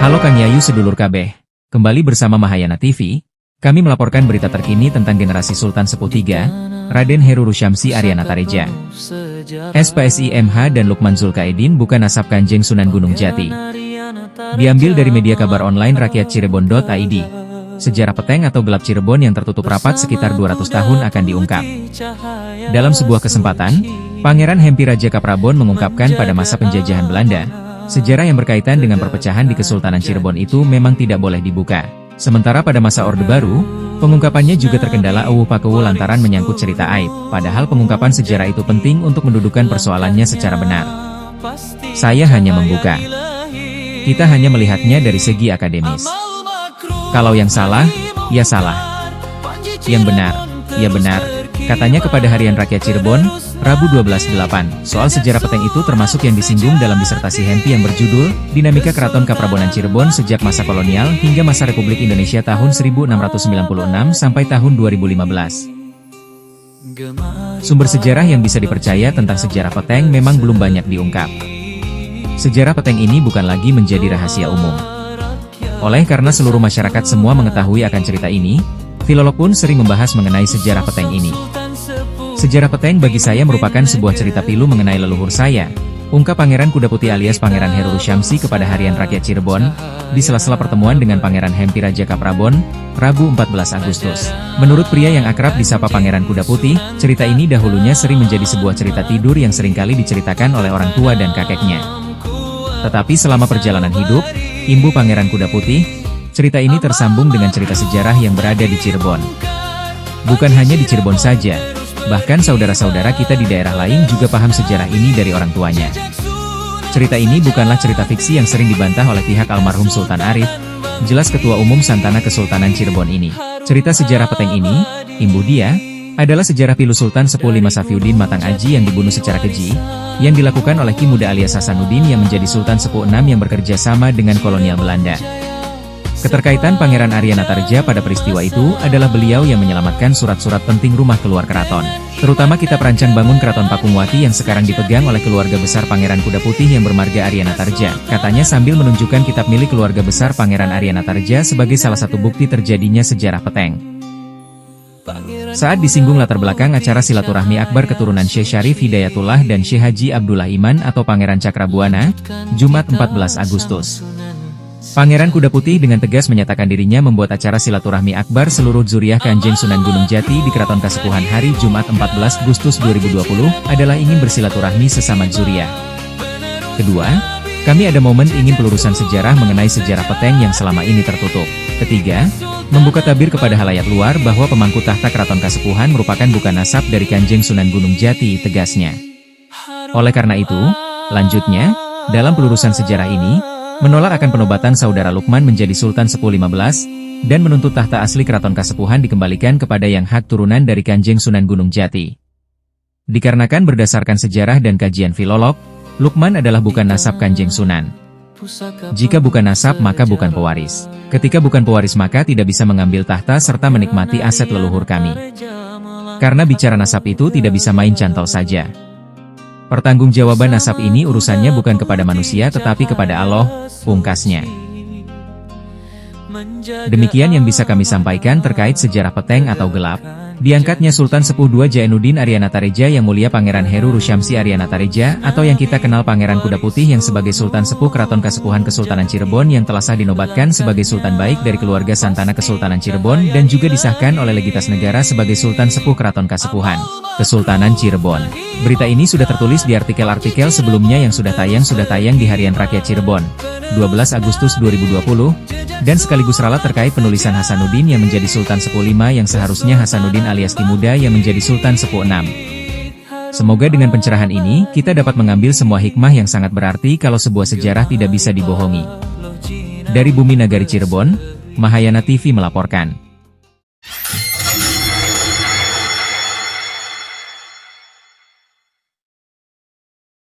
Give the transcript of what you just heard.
Halo Kang Yayu sedulur kabeh, kembali bersama Mahayana TV, kami melaporkan berita terkini tentang generasi Sultan Sepuh III, Raden Heru Rusyamsi Aryanatareja. SPSI MH dan Lukman Zulkaedin bukan nasab Kanjeng Sunan Gunung Jati. Diambil dari media kabar online rakyat Cirebon.id. Sejarah peteng atau gelap Cirebon yang tertutup rapat sekitar 200 tahun akan diungkap. Dalam sebuah kesempatan, Pangeran Hempi Raja Kaprabon mengungkapkan pada masa penjajahan Belanda, sejarah yang berkaitan dengan perpecahan di Kesultanan Cirebon itu memang tidak boleh dibuka. Sementara pada masa Orde Baru, pengungkapannya juga terkendala eueuh pakewu lantaran menyangkut cerita aib, padahal pengungkapan sejarah itu penting untuk mendudukan persoalannya secara benar. Saya hanya membuka. Kita hanya melihatnya dari segi akademis. Kalau yang salah, ya salah. Yang benar, ya benar. Katanya kepada Harian Rakyat Cirebon, Rabu 12/8, soal sejarah peteng itu termasuk yang disinggung dalam disertasi Hempi yang berjudul, Dinamika Keraton Kaprabonan Cirebon sejak masa kolonial hingga masa Republik Indonesia tahun 1696 sampai tahun 2015. Sumber sejarah yang bisa dipercaya tentang sejarah peteng memang belum banyak diungkap. Sejarah peteng ini bukan lagi menjadi rahasia umum. Oleh karena seluruh masyarakat semua mengetahui akan cerita ini, filolog pun sering membahas mengenai sejarah peteng ini. Sejarah peteng bagi saya merupakan sebuah cerita pilu mengenai leluhur saya, ungkap Pangeran Kuda Putih alias Pangeran Heru Rusyamsi kepada Harian Rakyat Cirebon, di sela-sela pertemuan dengan Pangeran Hempi Raja Kaprabon, Rabu 14 Agustus. Menurut pria yang akrab disapa Pangeran Kuda Putih, cerita ini dahulunya sering menjadi sebuah cerita tidur yang seringkali diceritakan oleh orang tua dan kakeknya. Tetapi selama perjalanan hidup, imbu Pangeran Kuda Putih, cerita ini tersambung dengan cerita sejarah yang berada di Cirebon. Bukan hanya di Cirebon saja, bahkan saudara-saudara kita di daerah lain juga paham sejarah ini dari orang tuanya. Cerita ini bukanlah cerita fiksi yang sering dibantah oleh pihak almarhum Sultan Arif, jelas Ketua Umum Santana Kesultanan Cirebon ini. Cerita sejarah peteng ini, imbu dia, adalah sejarah pilu Sultan Sepuh V Safiuddin Matang Aji yang dibunuh secara keji, yang dilakukan oleh Ki Muda alias Hasanuddin yang menjadi Sultan Sepuh VI yang bekerja sama dengan kolonial Belanda. Keterkaitan Pangeran Aryanatareja pada peristiwa itu adalah beliau yang menyelamatkan surat-surat penting rumah keluar keraton, terutama kitab rancang bangun Keraton Pakungwati yang sekarang dipegang oleh keluarga besar Pangeran Kuda Putih yang bermarga Aryanatareja, katanya sambil menunjukkan kitab milik keluarga besar Pangeran Aryanatareja sebagai salah satu bukti terjadinya sejarah peteng. Saat disinggung latar belakang acara silaturahmi akbar keturunan Syekh Syarif Hidayatullah dan Syekh Haji Abdullah Iman atau Pangeran Cakrabuana, Jumat 14 Agustus. Pangeran Kuda Putih dengan tegas menyatakan dirinya membuat acara silaturahmi akbar seluruh zuriah Kanjeng Sunan Gunung Jati di Keraton Kasepuhan hari Jumat 14 Agustus 2020 adalah ingin bersilaturahmi sesama zuriah. Kedua, kami ada momen ingin pelurusan sejarah mengenai sejarah peteng yang selama ini tertutup. Ketiga, membuka tabir kepada halayak luar bahwa pemangku tahta Keraton Kasepuhan merupakan bukan nasab dari Kanjeng Sunan Gunung Jati, tegasnya. Oleh karena itu, lanjutnya, dalam pelurusan sejarah ini, menolak akan penobatan saudara Lukman menjadi Sultan Sepuh XV, dan menuntut tahta asli Keraton Kasepuhan dikembalikan kepada yang hak turunan dari Kanjeng Sunan Gunung Jati. Dikarenakan berdasarkan sejarah dan kajian filolog, Lukman adalah bukan nasab Kanjeng Sunan. Jika bukan nasab maka bukan pewaris. Ketika bukan pewaris maka tidak bisa mengambil tahta serta menikmati aset leluhur kami. Karena bicara nasab itu tidak bisa main cantol saja. Pertanggungjawaban nasab ini urusannya bukan kepada manusia tetapi kepada Allah, pungkasnya. Demikian yang bisa kami sampaikan terkait sejarah peteng atau gelap, diangkatnya Sultan Sepuh II Jainuddin Aryanatareja yang mulia Pangeran Heru Rusyamsi Aryanatareja atau yang kita kenal Pangeran Kuda Putih yang sebagai Sultan Sepuh Keraton Kasepuhan Kesultanan Cirebon yang telah sah dinobatkan sebagai Sultan Baik dari keluarga Santana Kesultanan Cirebon dan juga disahkan oleh Legitas Negara sebagai Sultan Sepuh Keraton Kasepuhan Kesultanan Cirebon. Berita ini sudah tertulis di artikel-artikel sebelumnya yang sudah tayang di Harian Rakyat Cirebon, 12 Agustus 2020, dan sekaligus ralat terkait penulisan Hasanuddin yang menjadi Sultan Sepuh V yang seharusnya Hasanuddin alias Ki Muda yang menjadi Sultan Sepuh VI. Semoga dengan pencerahan ini, kita dapat mengambil semua hikmah yang sangat berarti kalau sebuah sejarah tidak bisa dibohongi. Dari Bumi Nagari Cirebon, Mahayana TV melaporkan.